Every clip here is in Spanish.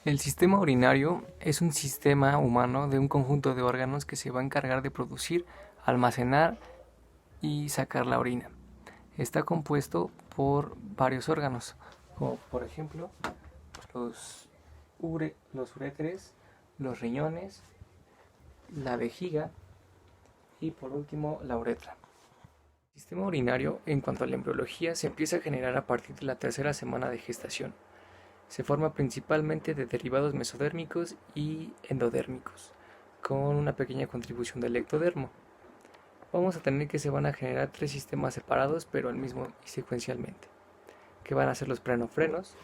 El sistema urinario es un sistema humano de un conjunto de órganos que se va a encargar de producir, almacenar y sacar la orina. Está compuesto por varios órganos, como por ejemplo los uréteres, los riñones, la vejiga y por último la uretra. El sistema urinario, en cuanto a la embriología, se empieza a generar a partir de la tercera semana de gestación. Se forma principalmente de derivados mesodérmicos y endodérmicos, con una pequeña contribución del ectodermo. Vamos a tener que se van a generar tres sistemas separados, pero al mismo y secuencialmente, que van a ser los prenofrenos,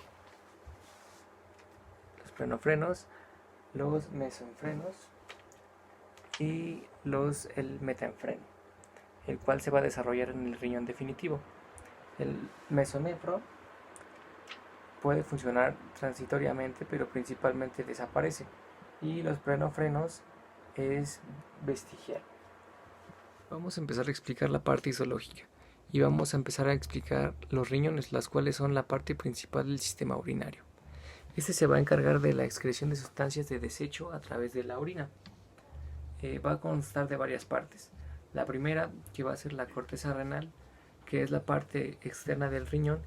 los mesenfrenos y el metenfreno, el cual se va a desarrollar en el riñón definitivo. El mesonefro puede funcionar transitoriamente, pero principalmente desaparece. Y los prenofrenos es vestigial. Vamos a empezar a explicar la parte histológica y vamos a empezar a explicar los riñones, las cuales son la parte principal del sistema urinario. Este se va a encargar de la excreción de sustancias de desecho a través de la orina. Va a constar de varias partes. La primera, que va a ser la corteza renal, que es la parte externa del riñón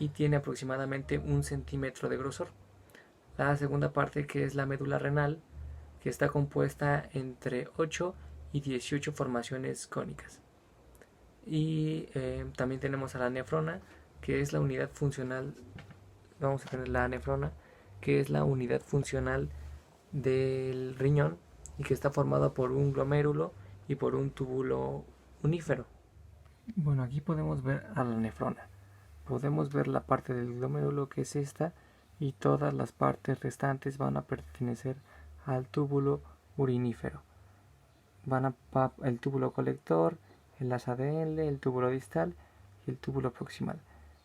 y tiene aproximadamente 1 centímetro de grosor. La segunda parte, que es la médula renal, que está compuesta entre 8 y 18 formaciones cónicas. Y también tenemos a la nefrona, que es la unidad funcional. Vamos a tener la nefrona, que es la unidad funcional del riñón y que está formada por un glomérulo y por un túbulo unífero. Bueno, aquí podemos ver a la nefrona. Podemos ver la parte del glomérulo, que es esta, y todas las partes restantes van a pertenecer al túbulo urinífero. El túbulo colector, el asa de Henle, el túbulo distal y el túbulo proximal.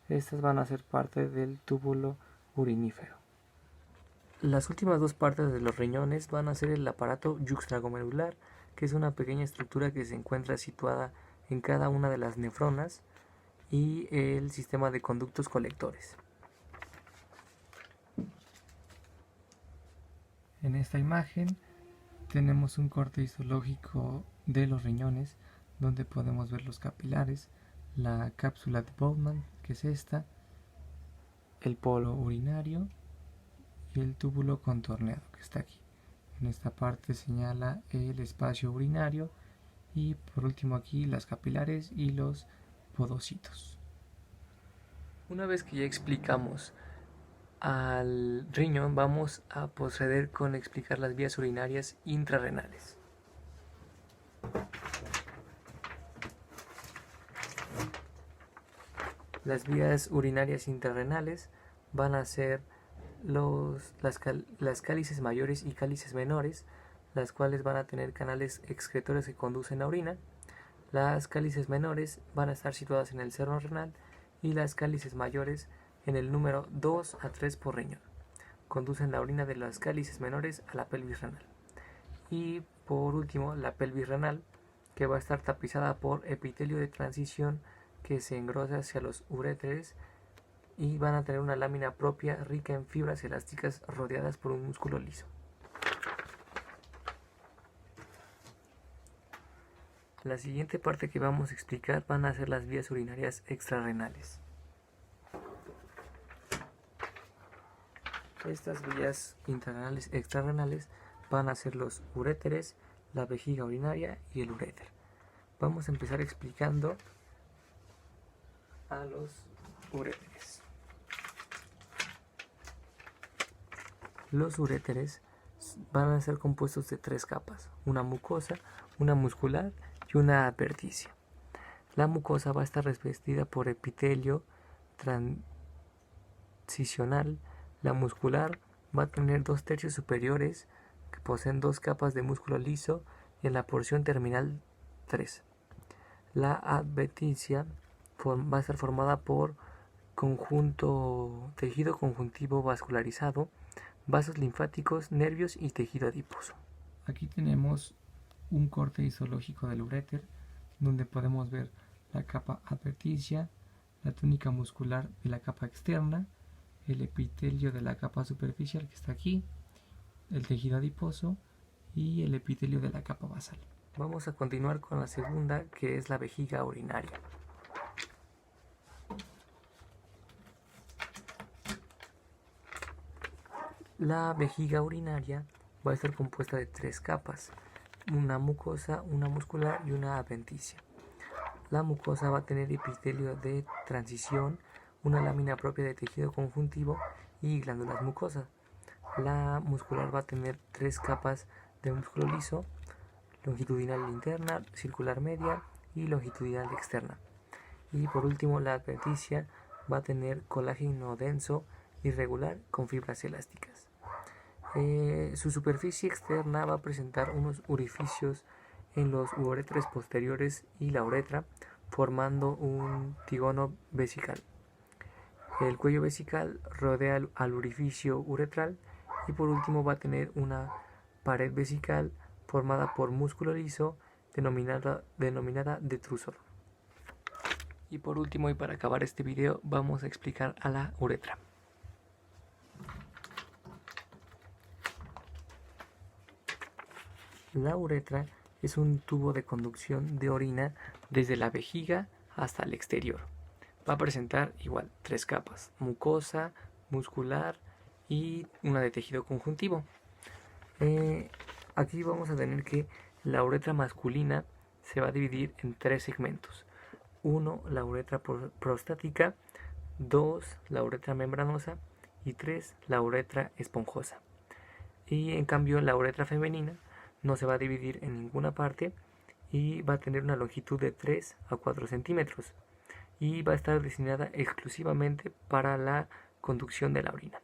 Estas van a ser parte del túbulo urinífero. Las últimas dos partes de los riñones van a ser el aparato yuxtaglomerular, que es una pequeña estructura que se encuentra situada en cada una de las nefronas, y el sistema de conductos colectores. En esta imagen tenemos un corte histológico de los riñones, donde podemos ver los capilares, la cápsula de Bowman, que es esta, el polo urinario y el túbulo contorneado, que está aquí. En esta parte señala el espacio urinario y por último aquí las capilares y los podocitos. Una vez que ya explicamos al riñón, vamos a proceder con explicar las vías urinarias intrarrenales. Las vías urinarias intrarrenales van a ser las cálices mayores y cálices menores, las cuales van a tener canales excretorios que conducen a orina. Las cálices menores van a estar situadas en el seno renal y las cálices mayores en el número 2 a 3 por riñón. Conducen la orina de las cálices menores a la pelvis renal. Y por último, la pelvis renal, que va a estar tapizada por epitelio de transición que se engrosa hacia los uréteres y van a tener una lámina propia rica en fibras elásticas rodeadas por un músculo liso. La siguiente parte que vamos a explicar van a ser las vías urinarias extrarrenales. Estas vías intrarrenales extrarrenales van a ser los uréteres, la vejiga urinaria y el uréter. Vamos a empezar explicando a los uréteres. Los uréteres van a ser compuestos de 3 capas, una mucosa, una muscular y una adventicia. La mucosa va a estar revestida por epitelio transicional. La muscular va a tener 2/3 superiores que poseen 2 capas de músculo liso y en la porción terminal 3. La adventicia va a estar formada por tejido conjuntivo vascularizado, vasos linfáticos, nervios y tejido adiposo. Aquí tenemos un corte histológico del uréter, donde podemos ver la capa adventicia, la túnica muscular de la capa externa, el epitelio de la capa superficial que está aquí, el tejido adiposo y el epitelio de la capa basal. Vamos a continuar con la segunda, que es la vejiga urinaria. La vejiga urinaria va a estar compuesta de 3 capas, una mucosa, una muscular y una adventicia. La mucosa va a tener epitelio de transición, una lámina propia de tejido conjuntivo y glándulas mucosas. La muscular va a tener 3 capas de músculo liso, longitudinal interna, circular media y longitudinal externa. Y por último, la adventicia va a tener colágeno denso, irregular, con fibras elásticas. Su superficie externa va a presentar unos orificios en los uretres posteriores y la uretra, formando un tígono vesical. El cuello vesical rodea al orificio uretral y por último va a tener una pared vesical formada por músculo liso denominada detrusor. Y por último, y para acabar este video, vamos a explicar a la uretra. La uretra es un tubo de conducción de orina desde la vejiga hasta el exterior. Va a presentar igual 3 capas, mucosa, muscular y una de tejido conjuntivo. Aquí vamos a tener que la uretra masculina se va a dividir en 3 segmentos. 1, la uretra prostática, 2, la uretra membranosa y 3, la uretra esponjosa. Y en cambio la uretra femenina no se va a dividir en ninguna parte y va a tener una longitud de 3 a 4 centímetros y va a estar destinada exclusivamente para la conducción de la orina.